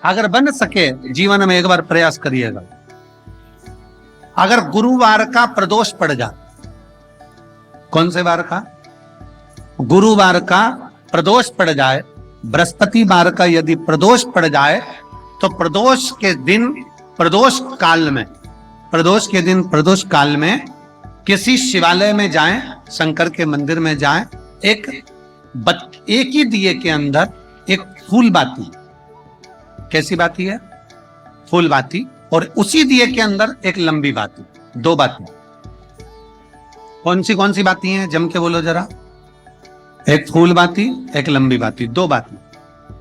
अगर बन सके जीवन में एक बार प्रयास करिएगा। अगर गुरुवार का प्रदोष पड़ जाए, कौन से वार का? गुरुवार का प्रदोष पड़ जाए, बृहस्पतिवार का यदि प्रदोष पड़ जाए, तो प्रदोष के दिन प्रदोष काल में, प्रदोष के दिन प्रदोष काल में किसी शिवालय में जाएं, शंकर के मंदिर में जाएं, एक ही दिए के अंदर एक फूल बाती, कैसी बाती है? फूल बाती, और उसी दिए के अंदर एक लंबी बाती, दो बाती। कौन सी बाती हैं? जम के बोलो जरा। एक फूल बाती, एक लंबी बाती, दो बाती।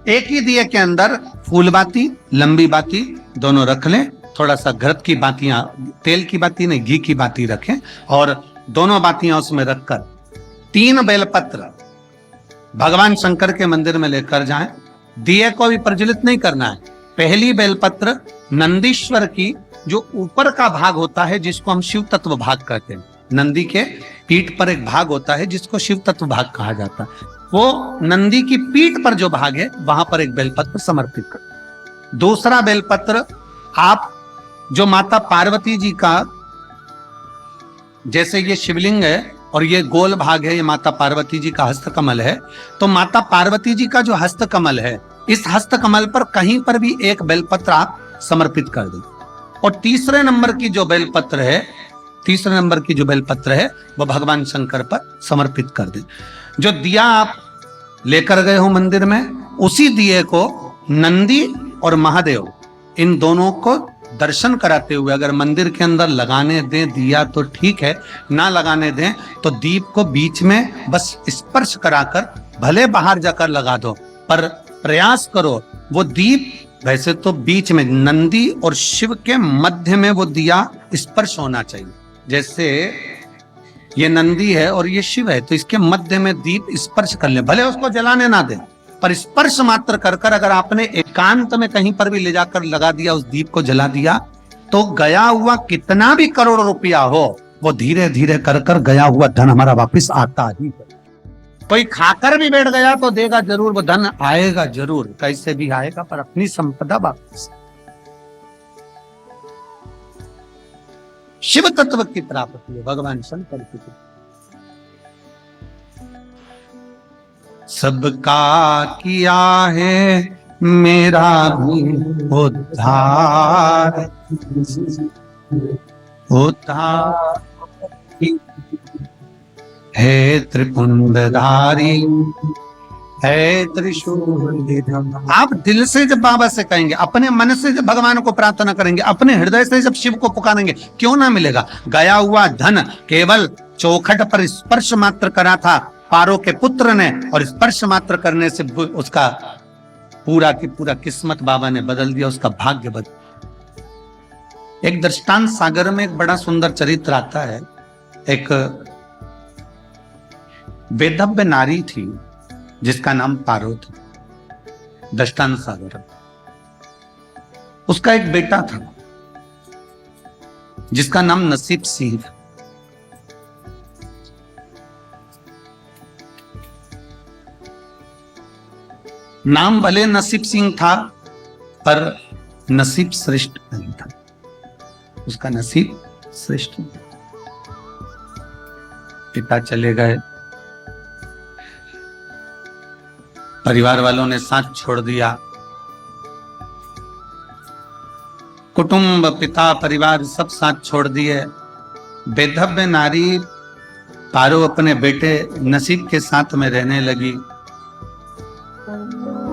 एक ही दिए के अंदर फूल बाती, लंबी बाती दोनों रख लें। थोड़ा सा घृत की बातियां, तेल की बाती नहीं, घी की बाती रखें, और दोनों बातियां उसमें रखकर 3 बेलपत्र भगवान शंकर के मंदिर में लेकर जाएं। दिए को भी प्रज्वलित नहीं करना है। पहली बेलपत्र नंदीश्वर की, जो ऊपर का भाग होता है जिसको हम शिव तत्व भाग कहते हैं, नंदी के पीठ पर एक भाग होता है जिसको शिव तत्व भाग कहा जाता है, वो नंदी की पीठ पर जो भाग है वहां पर एक बेलपत्र समर्पित कर। दूसरा बेलपत्र आप जो माता पार्वती जी का, जैसे ये शिवलिंग है और ये गोल भाग है, ये माता पार्वती जी का हस्तकमल है, तो माता पार्वती जी का जो हस्तकमल है, इस हस्तकमल पर कहीं पर भी एक बेलपत्र आप समर्पित कर दें। और तीसरे नंबर की जो बेलपत्र है वो भगवान शंकर पर समर्पित कर दें। जो दिया आप लेकर गए हो मंदिर में, उसी दिए को नंदी और महादेव, इन दोनों को दर्शन कराते हुए अगर मंदिर के अंदर लगाने दें दिया तो ठीक है, ना लगाने दें तो दीप को बीच में बस स्पर्श कराकर, भले बाहर जाकर लगा दो, पर प्रयास करो वो दीप, वैसे तो बीच में नंदी और शिव के मध्य में वो दिया स्पर्श होना चाहिए। जैसे ये नंदी है और ये शिव है, तो इसके मध्य में दीप स्पर्श कर ले, भले उसको जलाने ना दें, पर स्पर्श मात्र कर कर अगर आपने एकांत में कहीं पर भी ले जाकर लगा दिया, उस दीप को जला दिया, तो गया हुआ कितना भी करोड़ रुपया हो, वो धीरे धीरे कर कर गया हुआ धन हमारा वापस आता ही है। कोई खाकर भी बैठ गया तो देगा जरूर, वो धन आएगा जरूर, कैसे भी आएगा, पर अपनी संपदा वापस। शिव तत्व की प्राप्ति है, भगवान शंकर की। सबका किया है मेरा भी उद्धार, उद्धार है त्रिपुंडधारी, है त्रिशूल। आप दिल से जब बाबा से कहेंगे, अपने मन से जब भगवान को प्रार्थना करेंगे, अपने हृदय से जब शिव को पुकारेंगे, क्यों ना मिलेगा। गया हुआ धन केवल चौखट पर स्पर्श मात्र करा था पारो के पुत्र ने, और स्पर्श मात्र करने से उसका पूरा की पूरा किस्मत बाबा ने बदल दिया, उसका भाग्य बदल। एक दृष्टांत सागर में एक बड़ा सुंदर चरित्र आता है। एक वेदव्य नारी थी जिसका नाम पारो था, दृष्टांत सागर। उसका एक बेटा था जिसका नाम नसीब सिंह। नाम भले नसीब सिंह था, पर नसीब श्रेष्ठ नहीं था, उसका नसीब श्रेष्ठ नहीं। पिता चले गए, परिवार वालों ने साथ छोड़ दिया, कुटुंब, पिता, परिवार सब साथ छोड़ दिए। बेधव्य नारी पारो अपने बेटे नसीब के साथ में रहने लगी।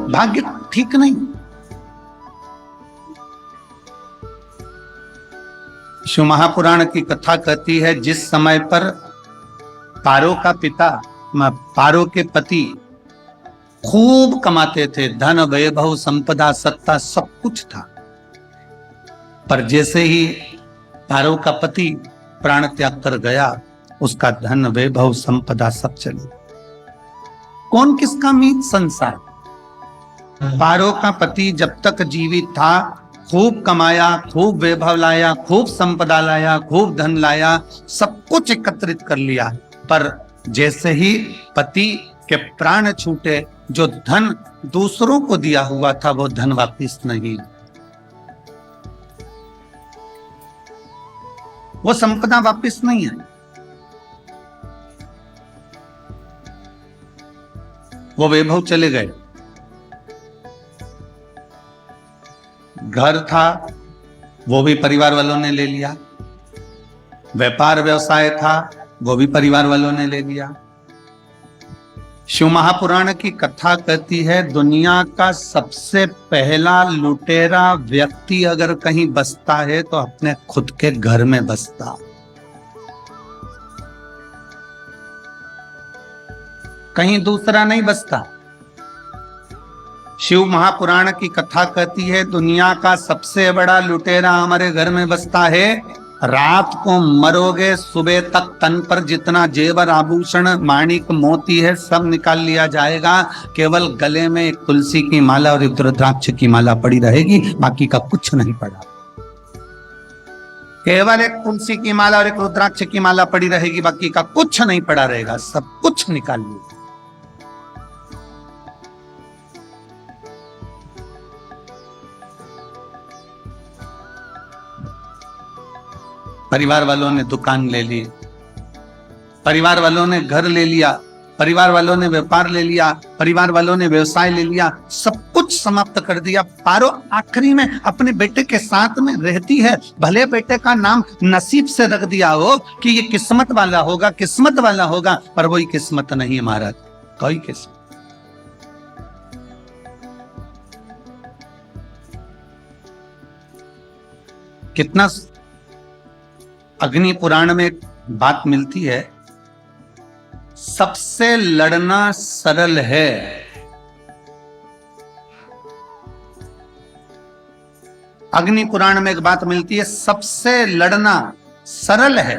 भाग्य ठीक नहीं। शिव महापुराण की कथा कहती है, जिस समय पर पारो का पिता, पारो के पति खूब कमाते थे, धन वैभव संपदा सत्ता सब कुछ था, पर जैसे ही पारो का पति प्राण त्याग कर गया, उसका धन वैभव संपदा सब चले। कौन किसका मीत? संसार। पारो का पति जब तक जीवित था, खूब कमाया, खूब वैभव लाया, खूब संपदा लाया, खूब धन लाया, सब कुछ एकत्रित कर लिया, पर जैसे ही पति के प्राण छूटे, जो धन दूसरों को दिया हुआ था वो धन वापिस नहीं, वो संपदा वापिस नहीं है। वो वैभव चले गए। घर था वो भी परिवार वालों ने ले लिया, व्यापार व्यवसाय था वो भी परिवार वालों ने ले लिया। शिव महापुराण की कथा कहती है दुनिया का सबसे पहला लुटेरा व्यक्ति अगर कहीं बसता है तो अपने खुद के घर में बसता, कहीं दूसरा नहीं बसता। शिव महापुराण की कथा कहती है दुनिया का सबसे बड़ा लुटेरा हमारे घर में बसता है। रात को मरोगे सुबह तक तन पर जितना जेवर आभूषण माणिक मोती है सब निकाल लिया जाएगा, केवल गले में एक तुलसी की माला और एक रुद्राक्ष की माला पड़ी रहेगी, बाकी का कुछ नहीं पड़ा। केवल एक तुलसी की माला और एक रुद्राक्ष की माला पड़ी रहेगी, बाकी का कुछ नहीं पड़ा रहेगा, सब कुछ निकाल लिया। परिवार वालों ने दुकान ले ली, परिवार वालों ने घर ले लिया, परिवार वालों ने व्यापार ले लिया, परिवार वालों ने व्यवसाय ले लिया, सब कुछ समाप्त कर दिया। पारो आखिरी में अपने बेटे के साथ में रहती है। भले बेटे का नाम नसीब से रख दिया हो कि ये किस्मत वाला होगा, किस्मत वाला होगा, पर वही किस्मत नहीं है महाराज, कोई किस्मत। कितना अग्नि पुराण में बात मिलती है, सबसे लड़ना सरल है। अग्नि पुराण में एक बात मिलती है, सबसे लड़ना सरल है।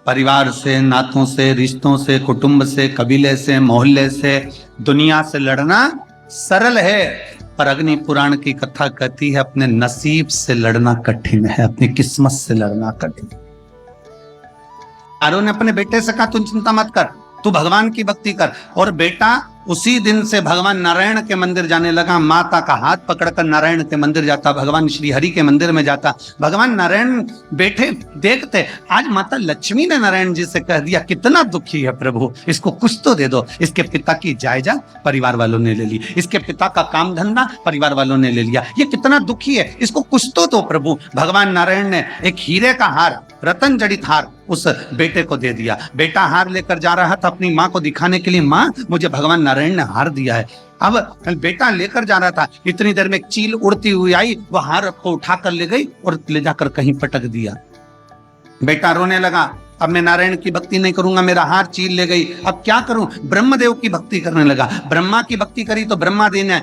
परिवार से, नातों से, रिश्तों से, कुटुंब से, कबीले से, मोहल्ले से, दुनिया से लड़ना सरल है, पर अग्नि पुराण की कथा कहती है अपने नसीब से लड़ना कठिन है, अपनी किस्मत से लड़ना कठिन। पारो ने अपने बेटे से कहा तू चिंता मत कर, तू भगवान की भक्ति कर। और बेटा उसी दिन से भगवान नारायण के मंदिर जाने लगा, माता का हाथ पकड़कर नारायण के मंदिर जाता, भगवान श्री हरि के मंदिर में जाता। भगवान नारायण बैठे देखते, आज माता लक्ष्मी ने नारायण जी से कह दिया कितना दुखी है प्रभु, इसको कुछ तो दे दो। इसके पिता की जायदाद परिवार वालों ने ले ली, इसके पिता का काम धंधा परिवार वालों ने ले लिया, ये कितना दुखी है, इसको कुछ तो दो प्रभु। भगवान नारायण ने एक हीरे का हार, रतन जड़ित हार उस बेटे को दे दिया। बेटा हार लेकर जा रहा था अपनी माँ को दिखाने के लिए, माँ मुझे भगवान नारायण ने हार दिया है। अब बेटा लेकर जा रहा था, इतनी देर में एक चील उड़ती हुई आई, वह हार को उठाकर ले गई और ले जाकर कहीं पटक दिया। बेटा रोने लगा, अब मैं नारायण की भक्ति नहीं करूंगा, मेरा हार चील ले गई, अब क्या करूं। ब्रह्मदेव की भक्ति करने लगा, ब्रह्मा की भक्ति करी तो ब्रह्मा देने।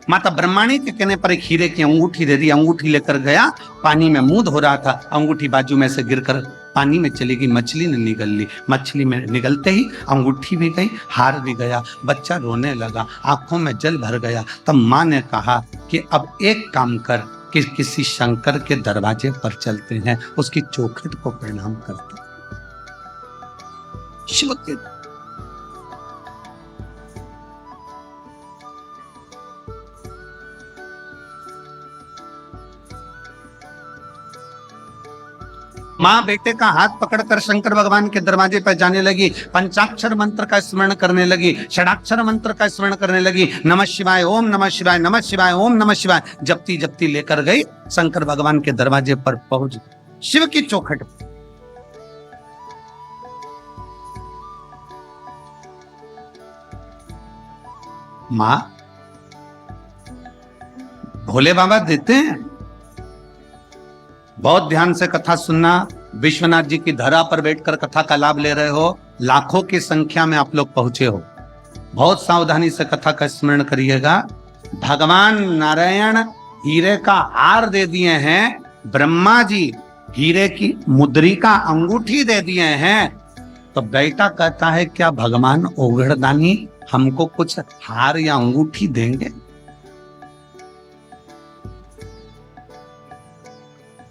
माता ब्रह्माणी के कहने पर एक हीरे की अंगूठी दे दी, अंगूठी लेकर गया, पानी में मुंह धो रहा था, अंगूठी बाजू में से गिरकर पानी में चली गई, मछली ने निगल ली। मछली में निगलते ही अंगूठी भी गई, हार भी गया। बच्चा रोने लगा, आंखों में जल भर गया। तब माँ ने कहा कि अब एक काम कर, कि किसी शंकर के दरवाजे पर चलते हैं, उसकी चौखट को प्रणाम करते। शिव के माँ बेटे का हाथ पकड़कर शंकर भगवान के दरवाजे पर जाने लगी, पंचाक्षर मंत्र का स्मरण करने लगी, षडाक्षर मंत्र का स्मरण करने लगी। नमः शिवाय, ओम नमः शिवाय, नमः शिवाय, ओम नमः शिवाय जपती जपती लेकर गई, शंकर भगवान के दरवाजे पर पहुंच शिव की चौखट। माँ भोले बाबा देते हैं, बहुत ध्यान से कथा सुनना। विश्वनाथ जी की धरा पर बैठकर कथा का लाभ ले रहे हो, लाखों की संख्या में आप लोग पहुंचे हो, बहुत सावधानी से कथा का स्मरण करिएगा। भगवान नारायण हीरे का हार दे दिए हैं, ब्रह्मा जी हीरे की मुद्रिका अंगूठी दे दिए हैं, तो बेटा कहता है क्या भगवान ओघड़दानी हमको कुछ हार या अंगूठी देंगे?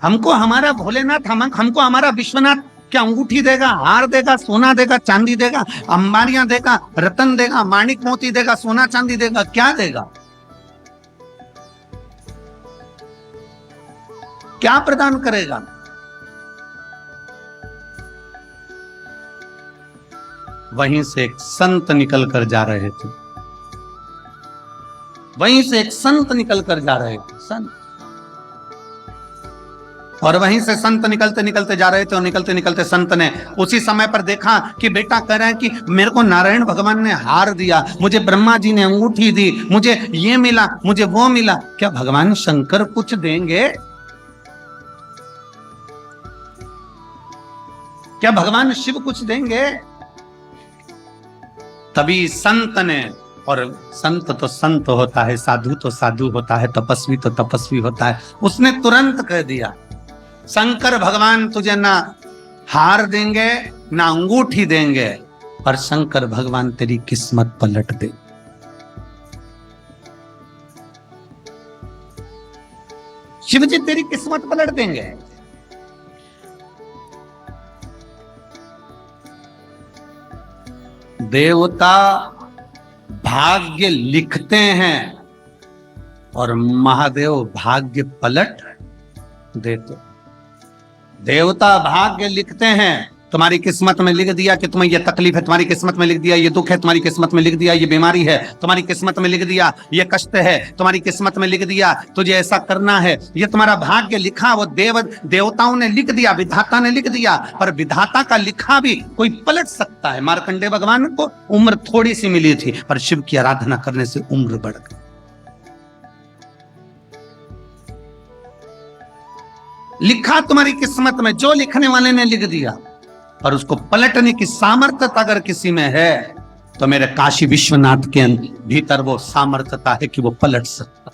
हमको हमारा भोलेनाथ, हमको हमारा विश्वनाथ क्या अंगूठी देगा, हार देगा, सोना देगा, चांदी देगा, अंबारियां देगा, रतन देगा, माणिक मोती देगा, सोना चांदी देगा, क्या देगा? क्या प्रदान करेगा? वहीं से एक संत निकल कर जा रहे थे, वहीं से एक संत निकल कर जा रहे थे, संत। और वहीं से संत निकलते निकलते जा रहे थे, और निकलते निकलते संत ने उसी समय पर देखा कि बेटा कह रहे हैं कि मेरे को नारायण भगवान ने हार दिया, मुझे ब्रह्मा जी ने अंगूठी दी, मुझे ये मिला, मुझे वो मिला, क्या भगवान शंकर कुछ देंगे? क्या भगवान शिव कुछ देंगे? तभी संत ने, और संत तो संत होता है, साधु तो साधु होता है, तपस्वी तो तपस्वी होता है, उसने तुरंत कह दिया शंकर भगवान तुझे ना हार देंगे ना अंगूठी देंगे, पर शंकर भगवान तेरी किस्मत पलट दे। शिव जी तेरी किस्मत पलट देंगे। देवता भाग्य लिखते हैं और महादेव भाग्य पलट देते। देवता भाग्य लिखते हैं, तुम्हारी किस्मत में लिख दिया कि तुम्हें यह तकलीफ है, तुम्हारी किस्मत में लिख दिया ये दुख है, तुम्हारी किस्मत में लिख दिया ये बीमारी है, तुम्हारी किस्मत में लिख दिया ये कष्ट है, तुम्हारी किस्मत में लिख दिया तुझे ऐसा करना है, ये तुम्हारा भाग्य लिखा, वो देवताओं ने लिख दिया, विधाता ने लिख दिया। पर विधाता का लिखा भी कोई पलट सकता है। मार्कंडेय भगवान को उम्र थोड़ी सी मिली थी, पर शिव की आराधना करने से उम्र बढ़ गई। लिखा तुम्हारी किस्मत में, जो लिखने वाले ने लिख दिया, और उसको पलटने की सामर्थ्यता अगर किसी में है तो मेरे काशी विश्वनाथ के भीतर वो सामर्थ्यता है कि वो पलट सकता।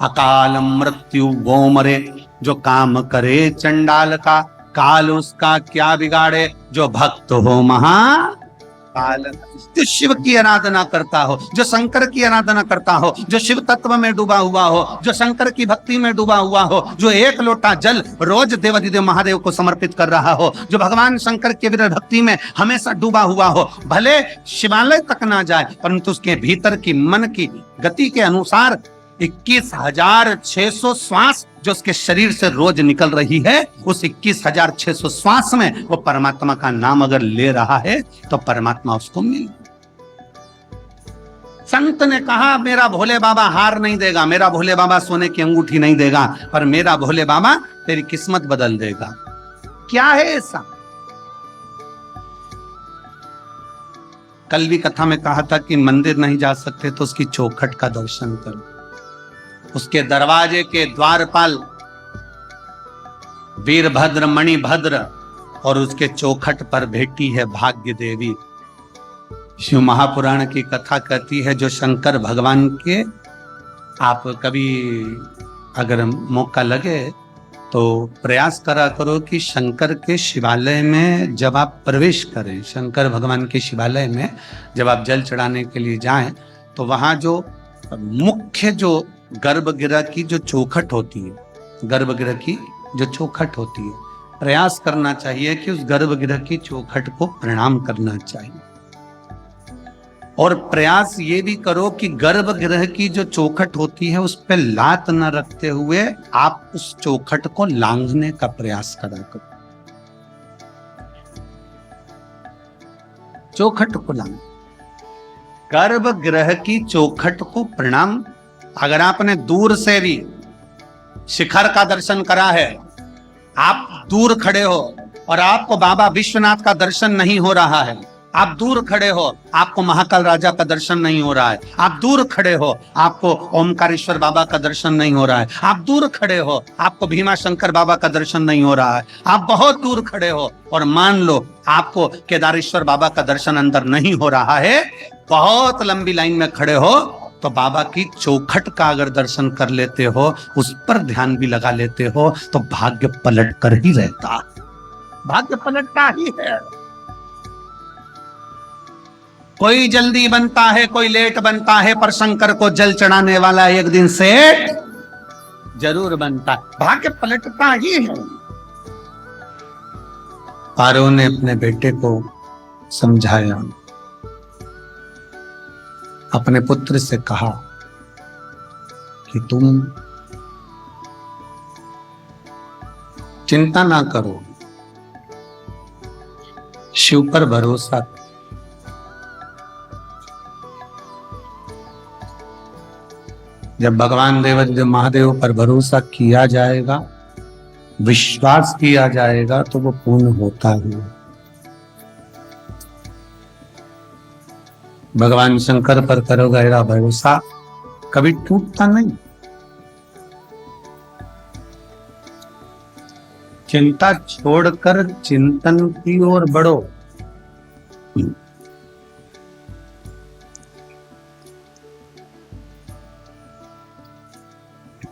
अकाल मृत्यु वो मरे, जो काम करे चंडाल का, काल उसका क्या बिगाड़े, जो भक्त हो महाकाल। जो शिव की आराधना करता हो, जो शंकर की आराधना करता हो, जो शिव तत्व में डूबा हुआ हो, जो शंकर की भक्ति में डूबा हुआ हो, जो एक लोटा जल रोज देवाधिदेव महादेव को समर्पित कर रहा हो, जो भगवान शंकर के विरह भक्ति में हमेशा डूबा हुआ हो, भले शिवालय तक ना जाए परंतु उसके भीतर की मन की गति के अनुसार 21,600 श्वास जो उसके शरीर से रोज निकल रही है, उस 21,600 श्वास में वो परमात्मा का नाम अगर ले रहा है तो परमात्मा उसको मिल। संत ने कहा मेरा भोले बाबा हार नहीं देगा, मेरा भोले बाबा सोने की अंगूठी नहीं देगा, पर मेरा भोले बाबा तेरी किस्मत बदल देगा। क्या है ऐसा? कल भी कथा में कहा था कि मंदिर नहीं जा सकते तो उसकी चौखट का दर्शन करो। उसके दरवाजे के द्वारपाल वीरभद्र मणिभद्र और उसके चौखट पर बैठी है भाग्य देवी। शिव महापुराण की कथा कहती है जो शंकर भगवान के, आप कभी अगर मौका लगे तो प्रयास करा करो कि शंकर के शिवालय में जब आप प्रवेश करें, शंकर भगवान के शिवालय में जब आप जल चढ़ाने के लिए जाएं तो वहां जो मुख्य जो गर्भगृह की जो चौखट होती है, गर्भगृह की जो चौखट होती है, प्रयास करना चाहिए कि उस गर्भगृह की चौखट को प्रणाम करना चाहिए। और प्रयास ये भी करो कि गर्भगृह की जो चौखट होती है उस पर लात न रखते हुए आप उस चौखट को लांघने का प्रयास करा करो। चौखट को लांघ, गर्भगृह की चौखट को प्रणाम। अगर आपने दूर से भी शिखर का दर्शन करा है, आप दूर खड़े हो और आपको बाबा विश्वनाथ का दर्शन नहीं हो रहा है, आप दूर खड़े हो आपको महाकाल राजा का दर्शन नहीं हो रहा है, आप दूर खड़े हो आपको ओमकारेश्वर बाबा का दर्शन नहीं हो रहा है, आप दूर खड़े हो आपको भीमा शंकर बाबा का दर्शन नहीं हो रहा है, आप बहुत दूर खड़े हो और मान लो आपको केदारेश्वर बाबा का दर्शन अंदर नहीं हो रहा है, बहुत लंबी लाइन में खड़े हो, तो बाबा की चौखट का अगर दर्शन कर लेते हो, उस पर ध्यान भी लगा लेते हो, तो भाग्य पलट कर ही रहता। भाग्य पलटता ही है। कोई जल्दी बनता है, कोई लेट बनता है, पर शंकर को जल चढ़ाने वाला एक दिन सेठ जरूर बनता है। भाग्य पलटता ही है। पारो ने अपने बेटे को समझाया, अपने पुत्र से कहा कि तुम चिंता ना करो, शिव पर भरोसा करो। जब भगवान देवाधिदेव महादेव पर भरोसा किया जाएगा, विश्वास किया जाएगा, तो वो पूर्ण होता है। भगवान शंकर पर करो गहरा भरोसा, कभी टूटता नहीं। चिंता छोड़कर चिंतन की ओर बढ़ो।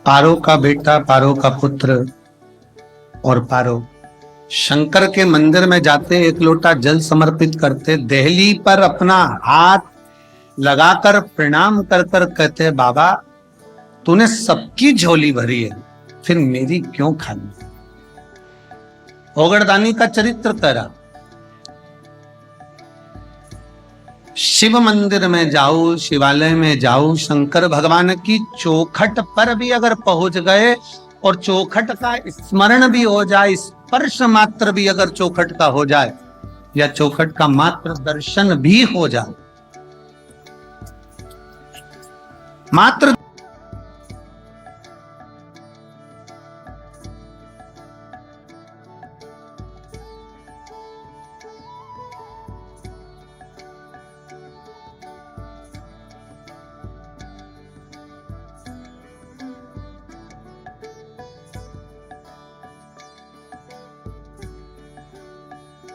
पारो का बेटा, पारो का पुत्र और पारो शंकर के मंदिर में जाते, एक लोटा जल समर्पित करते, देहली पर अपना हाथ लगाकर प्रणाम कर कर कहते, बाबा तूने सबकी झोली भरी है, फिर मेरी क्यों खाली। ओगड़दानी का चरित्र करा, शिव मंदिर में जाओ, शिवालय में जाओ, शंकर भगवान की चौखट पर भी अगर पहुंच गए और चौखट का स्मरण भी हो जाए, स्पर्श मात्र भी अगर चौखट का हो जाए, या चौखट का मात्र दर्शन भी हो जाए, मात्र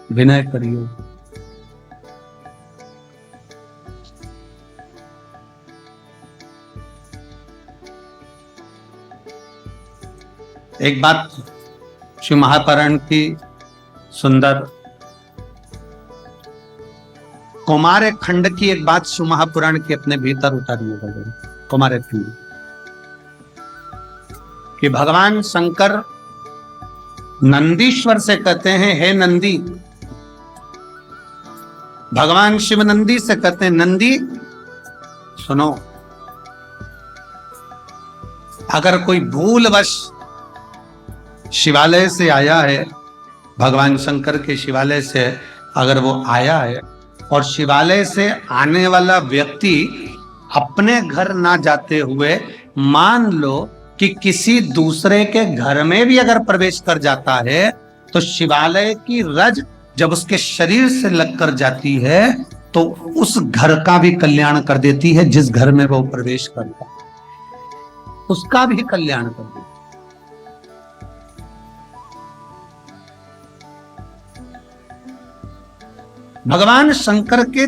विनय करियो। एक बात शिव महापुराण की सुंदर कुमार खंड की एक बात शिव महापुराण की अपने भीतर उतारिए। कुमार खंड कि भगवान शंकर नंदीश्वर से कहते हैं, हे नंदी। भगवान शिव नंदी से कहते हैं, नंदी सुनो, अगर कोई भूलवश शिवालय से आया है, भगवान शंकर के शिवालय से अगर वो आया है, और शिवालय से आने वाला व्यक्ति अपने घर ना जाते हुए मान लो कि किसी दूसरे के घर में भी अगर प्रवेश कर जाता है, तो शिवालय की रज जब उसके शरीर से लगकर जाती है तो उस घर का भी कल्याण कर देती है, जिस घर में वो प्रवेश करता है उसका भी कल्याण कर देती है। भगवान शंकर के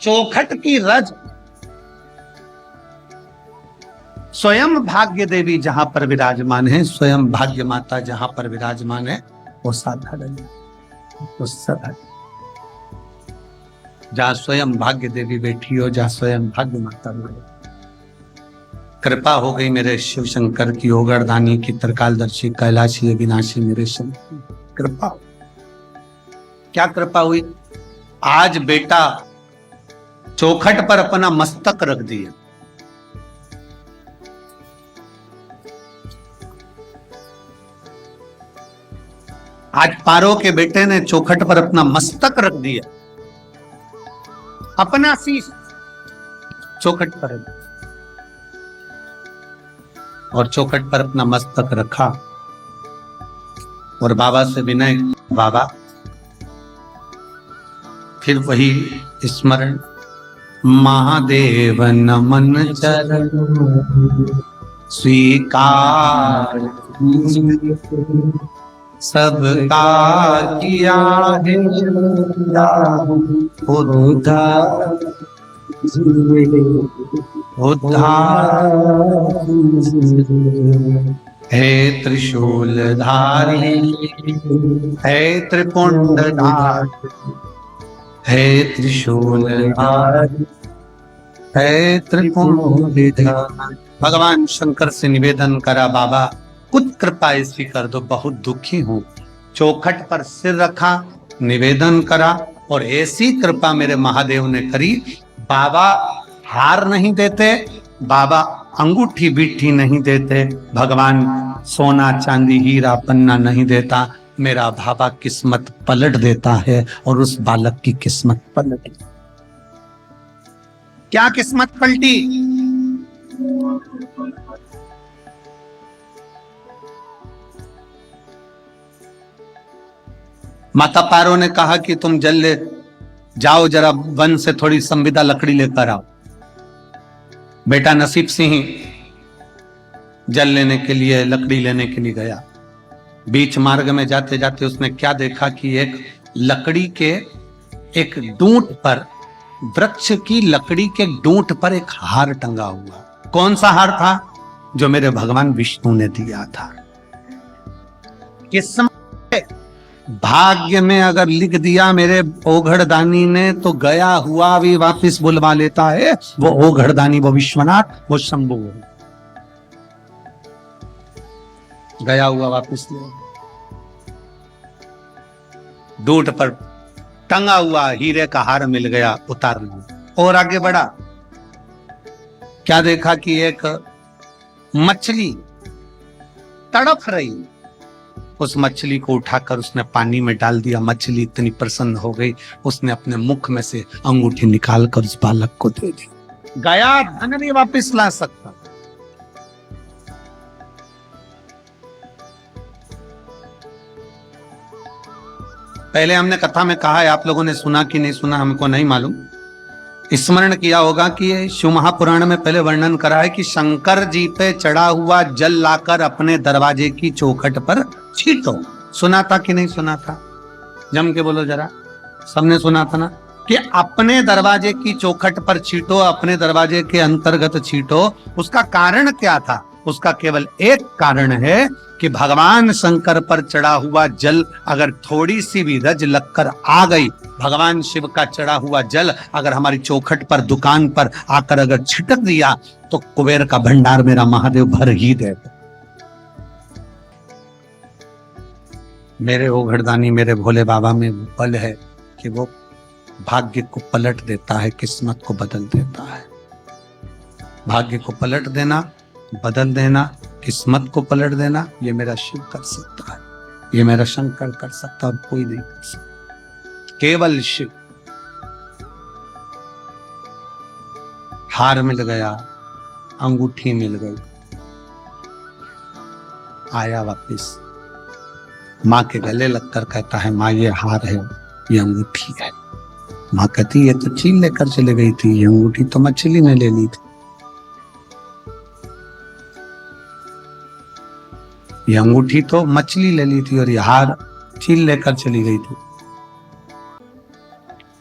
चौखट की रज स्वयं भाग्य देवी जहां पर विराजमान है, स्वयं भाग्य माता जहां पर विराजमान है, वो साधारण जहां स्वयं भाग्य देवी बैठी हो, जहां स्वयं भाग्य माता बैठी। कृपा हो गई मेरे शिव शंकर की, ओगड़दानी की, त्रिकालदर्शी, कैलाशी, अविनाशी मेरे शंकर, कृपा। क्या कृपा हुई? आज बेटा चौखट पर अपना मस्तक रख दिया। आज पारो के बेटे ने चौखट पर अपना मस्तक रख दिया, अपना शीश चौखट पर, और चौखट पर अपना मस्तक रखा और बाबा से विनय, बाबा फिर वही स्मरण, महादेव नमन चरण स्वीकार सबका किया है उद्धार, हे त्रिशूलधारी, हे त्रिपुंडधारी, हे त्रिशूलधारी, हे त्रिपुंडधारी। भगवान शंकर से निवेदन करा, बाबा कुछ कृपा ऐसी कर दो, बहुत दुखी हूं, चौखट पर सिर रखा, निवेदन करा, और ऐसी कृपा मेरे महादेव ने करी। बाबा हार नहीं देते, बाबा अंगूठी बिट्ठी नहीं देते, भगवान सोना चांदी हीरा पन्ना नहीं देता, मेरा बाबा किस्मत पलट देता है। और उस बालक की किस्मत पलटी। क्या किस्मत पलटी? माता पारो ने कहा कि तुम जल ले जाओ, जरा वन से थोड़ी संविदा लकड़ी लेकर आओ। बेटा नसीब सिंह जल लेने के लिए, लकड़ी लेने के लिए गया। बीच मार्ग में जाते जाते उसने क्या देखा कि एक लकड़ी के एक डूंट पर, वृक्ष की लकड़ी के डूंट पर एक हार टंगा हुआ। कौन सा हार था? जो मेरे भगवान विष्णु ने दिया था। किस्मत भाग्य में अगर लिख दिया मेरे ओघड़दानी ने, तो गया हुआ भी वापस बुलवा लेता है। वो ओघड़दानी, वो विश्वनाथ, वो शंभु, गया हुआ वापस ले। डूंट पर टंगा हुआ हीरे का हार मिल गया, उतार लिया और आगे बढ़ा। क्या देखा कि एक मछली तड़प रही। उस मछली को उठाकर उसने पानी में डाल दिया। मछली इतनी प्रसन्न हो गई, उसने अपने मुख में से अंगूठी निकालकर उस बालक को दे दी। गया धन नहीं वापस ला सकता। पहले हमने कथा में कहा है, आप लोगों ने सुना कि नहीं सुना हमको नहीं मालूम। स्मरण किया होगा कि ये शिव महापुराण में पहले वर्णन करा है कि शंकर जी पे चढ़ा हुआ जल लाकर अपने दरवाजे की चौखट पर छींटो। सुना था कि नहीं सुना था? जम के बोलो जरा। सबने सुना था ना कि अपने दरवाजे की चौखट पर छींटो, अपने दरवाजे के अंतर्गत छींटो। उसका कारण क्या था? उसका केवल एक कारण है कि भगवान शंकर पर चढ़ा हुआ जल अगर थोड़ी सी भी रज लगकर आ गई, भगवान शिव का चढ़ा हुआ जल अगर हमारी चौखट पर, दुकान पर आकर अगर छिटक दिया, तो कुबेर का भंडार मेरा महादेव भर ही दे। मेरे ओघड़दानी, मेरे भोले बाबा में बल है कि वो भाग्य को पलट देता है, किस्मत को बदल देता है। भाग्य को पलट देना, बदल देना, किस्मत को पलट देना, ये मेरा शिव कर सकता है, ये मेरा शंकर कर सकता, और कोई नहीं कर सकता, केवल शिव। हार मिल गया, अंगूठी मिल गई, आया वापिस, माँ के गले लगकर कहता है, माँ ये हार है, ये अंगूठी है। माँ कहती ये तो चील लेकर चले गई थी, ये अंगूठी तो मछली ने ले ली थी। ये अंगूठी तो मछली ले ली थी और ये हार चील लेकर चली गई थी।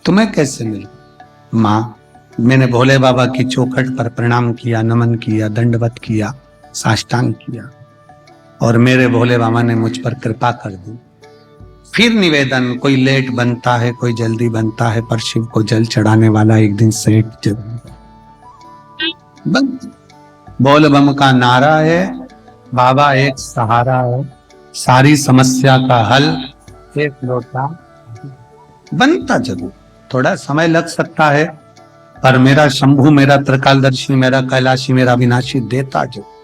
तुम्हें कैसे मिली? माँ, मैंने भोले बाबा की चौखट पर प्रणाम किया, नमन किया, दंडवत किया, साष्टांग किया, और मेरे भोले बाबा ने मुझ पर कृपा कर दी। फिर निवेदन, कोई लेट बनता है, कोई जल्दी बनता है, पर शिव को जल चढ़ाने वाला एक दिन सेठ जरूर बन। बोल बम का नारा है, बाबा एक सहारा है, सारी समस्या का हल एक लोटा बनता जरूर। थोड़ा समय लग सकता है, पर मेरा शंभू, मेरा त्रिकालदर्शी, मेरा कैलाशी, मेरा विनाशी देता जरूर।